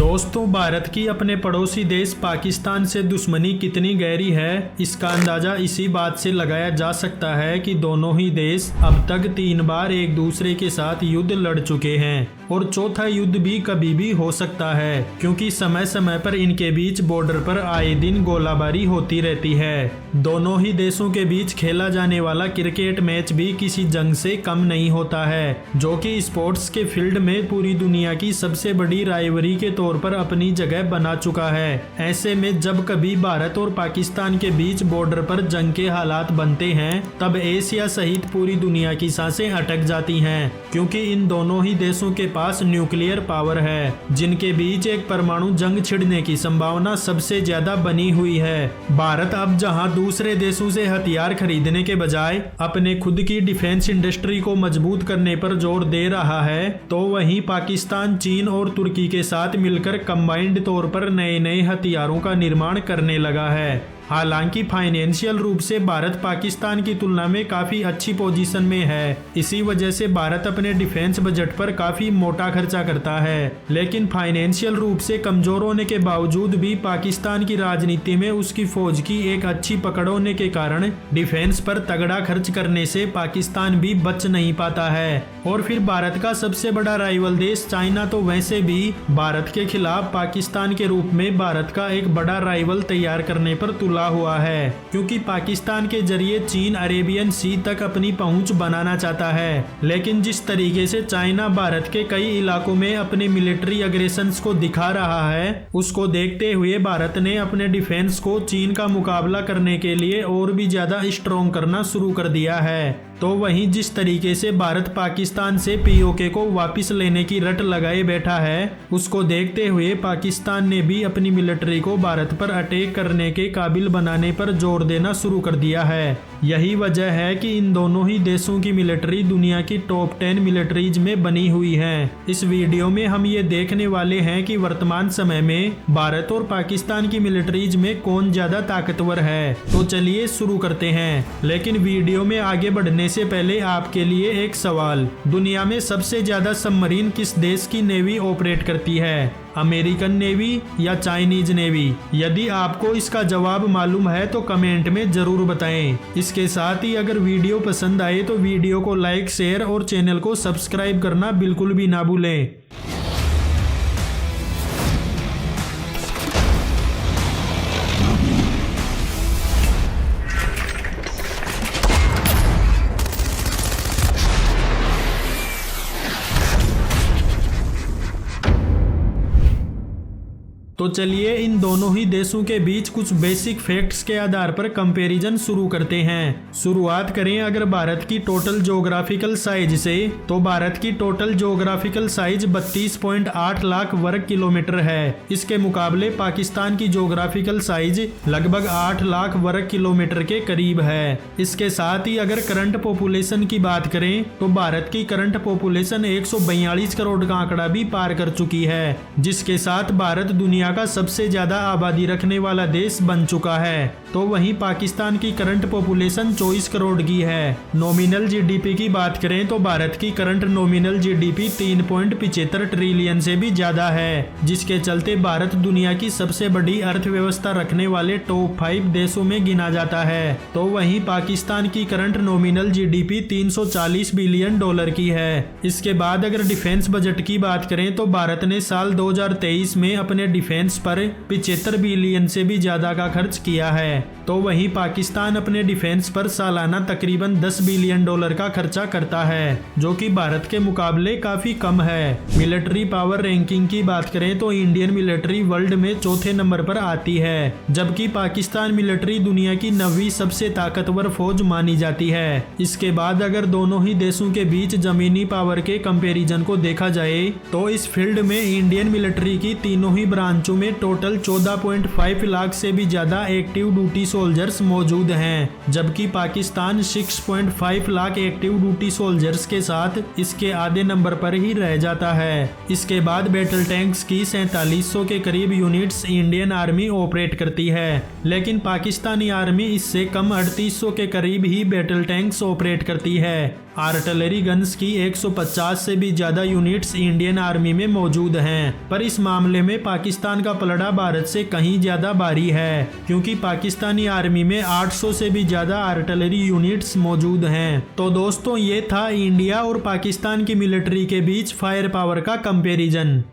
दोस्तों, भारत की अपने पड़ोसी देश पाकिस्तान से दुश्मनी कितनी गहरी है, इसका अंदाजा इसी बात से लगाया जा सकता है कि दोनों ही देश अब तक 3 बार एक दूसरे के साथ युद्ध लड़ चुके हैं और चौथा युद्ध भी कभी भी हो सकता है, क्योंकि समय समय पर इनके बीच बॉर्डर पर आए दिन गोलाबारी होती रहती है। दोनों ही देशों के बीच खेला जाने वाला क्रिकेट मैच भी किसी जंग से कम नहीं होता है, जो कि स्पोर्ट्स के फील्ड में पूरी दुनिया की सबसे बड़ी राइवरी के तौर पर अपनी जगह बना चुका है। ऐसे में जब कभी भारत और पाकिस्तान के बीच बॉर्डर पर जंग के हालात बनते हैं, तब एशिया सहित पूरी दुनिया की सांसें अटक जाती हैं, क्योंकि इन दोनों ही देशों के पास न्यूक्लियर पावर है, जिनके बीच एक परमाणु जंग छिड़ने की संभावना सबसे ज्यादा बनी हुई है। भारत अब जहां दूसरे देशों से हथियार खरीदने के बजाय अपने खुद की डिफेंस इंडस्ट्री को मजबूत करने पर जोर दे रहा है, तो वहीं पाकिस्तान चीन और तुर्की के साथ मिलकर कंबाइंड तौर पर नए नए हथियारों का निर्माण करने लगा है। हालांकि फाइनेंशियल रूप से भारत पाकिस्तान की तुलना में काफी अच्छी पोजीशन में है। इसी वजह से भारत अपने डिफेंस बजट पर काफी मोटा खर्चा करता है, लेकिन फाइनेंशियल रूप से कमजोर होने के बावजूद भी पाकिस्तान की राजनीति में उसकी फौज की एक अच्छी पकड़ होने के कारण डिफेंस पर तगड़ा खर्च करने से पाकिस्तान भी बच नहीं पाता है। और फिर भारत का सबसे बड़ा राइवल देश चाइना तो वैसे भी भारत के खिलाफ पाकिस्तान के रूप में भारत का एक बड़ा राइवल तैयार करने पर तुला हुआ है, क्योंकि पाकिस्तान के जरिए चीन अरेबियन सी तक अपनी पहुंच बनाना चाहता है। लेकिन जिस तरीके से चाइना भारत के कई इलाकों में अपने मिलिट्री अग्रेशंस को दिखा रहा है, उसको देखते हुए भारत ने अपने डिफेंस को चीन का मुकाबला करने के लिए और भी ज्यादा स्ट्रॉन्ग करना शुरू कर दिया है। तो वहीं जिस तरीके से भारत पाकिस्तान से पीओके को वापस लेने की रट लगाए बैठा है, उसको देखते हुए पाकिस्तान ने भी अपनी मिलिट्री को भारत पर अटैक करने के काबिल बनाने पर जोर देना शुरू कर दिया है। यही वजह है कि इन दोनों ही देशों की मिलिट्री दुनिया की टॉप 10 मिलिट्रीज में बनी हुई है। इस वीडियो में हम ये देखने वाले हैं कि वर्तमान समय में भारत और पाकिस्तान की मिलिट्रीज में कौन ज्यादा ताकतवर है। तो चलिए शुरू करते हैं, लेकिन वीडियो में आगे बढ़ने से पहले आपके लिए एक सवाल, दुनिया में सबसे ज्यादा सबमरीन किस देश की नेवी ऑपरेट करती है, अमेरिकन नेवी या चाइनीज नेवी? यदि आपको इसका जवाब मालूम है तो कमेंट में जरूर बताएं। इसके साथ ही अगर वीडियो पसंद आए तो वीडियो को लाइक, शेयर और चैनल को सब्सक्राइब करना बिल्कुल भी ना भूलें। तो चलिए इन दोनों ही देशों के बीच कुछ बेसिक फैक्ट्स के आधार पर कंपैरिजन शुरू करते हैं। शुरुआत करें अगर भारत की टोटल ज्योग्राफिकल साइज से, तो भारत की टोटल ज्योग्राफिकल साइज 32.8 लाख वर्ग किलोमीटर है। इसके मुकाबले पाकिस्तान की ज्योग्राफिकल साइज लगभग 8 लाख वर्ग किलोमीटर के करीब है। इसके साथ ही अगर करंट पॉपुलेशन की बात करें तो भारत की करंट पॉपुलेशन 142 करोड़ का आंकड़ा भी पार कर चुकी है, जिसके साथ भारत दुनिया का सबसे ज्यादा आबादी रखने वाला देश बन चुका है। तो वहीं पाकिस्तान की करंट पॉपुलेशन 24 करोड़ की है। नॉमिनल जीडीपी की बात करें तो भारत की करंट नॉमिनल जीडीपी 3.75 ट्रिलियन से भी ज्यादा है, जिसके चलते भारत दुनिया की सबसे बड़ी अर्थव्यवस्था रखने वाले टॉप 5 देशों में गिना जाता है। तो वहीं पाकिस्तान की current nominal GDP 340 billion dollar की है। इसके बाद अगर डिफेंस बजट की बात करें तो भारत ने साल 2023 में अपने डिफेंस पर 75 बिलियन से भी ज्यादा का खर्च किया है। तो वहीं पाकिस्तान अपने डिफेंस पर सालाना तकरीबन 10 बिलियन डॉलर का खर्चा करता है, जो कि भारत के मुकाबले काफी कम है। मिलिट्री पावर रैंकिंग की बात करें तो इंडियन मिलिट्री वर्ल्ड में चौथे नंबर पर आती है, जबकि पाकिस्तान मिलिट्री दुनिया की 9वीं सबसे ताकतवर फौज मानी जाती है। इसके बाद अगर दोनों ही देशों के बीच जमीनी पावर के कंपैरिजन को देखा जाए तो इस फील्ड में इंडियन मिलिट्री की तीनों ही ब्रांचों में टोटल 14.5 लाख से भी ज्यादा एक्टिव ड्यूटी सोल्जर्स मौजूद हैं, जबकि Pakistan 6.5 lakh active duty soldiers के साथ इसके आधे नंबर पर ही रह जाता है। इसके बाद बैटल टैंक्स की 4700 के करीब यूनिट्स इंडियन आर्मी ऑपरेट करती है, लेकिन पाकिस्तानी आर्मी इससे कम 3800 के करीब ही बैटल टैंक्स ऑपरेट करती है। आर्टिलरी गन्स की 150 से भी ज़्यादा यूनिट्स इंडियन आर्मी में मौजूद हैं, पर इस मामले में पाकिस्तान का पलड़ा भारत से कहीं ज़्यादा भारी है, क्योंकि पाकिस्तानी आर्मी में 800 से भी ज़्यादा आर्टिलरी यूनिट्स मौजूद हैं। तो दोस्तों, ये था इंडिया और पाकिस्तान की मिलिट्री के बीच फायर पावर का कंपैरिजन।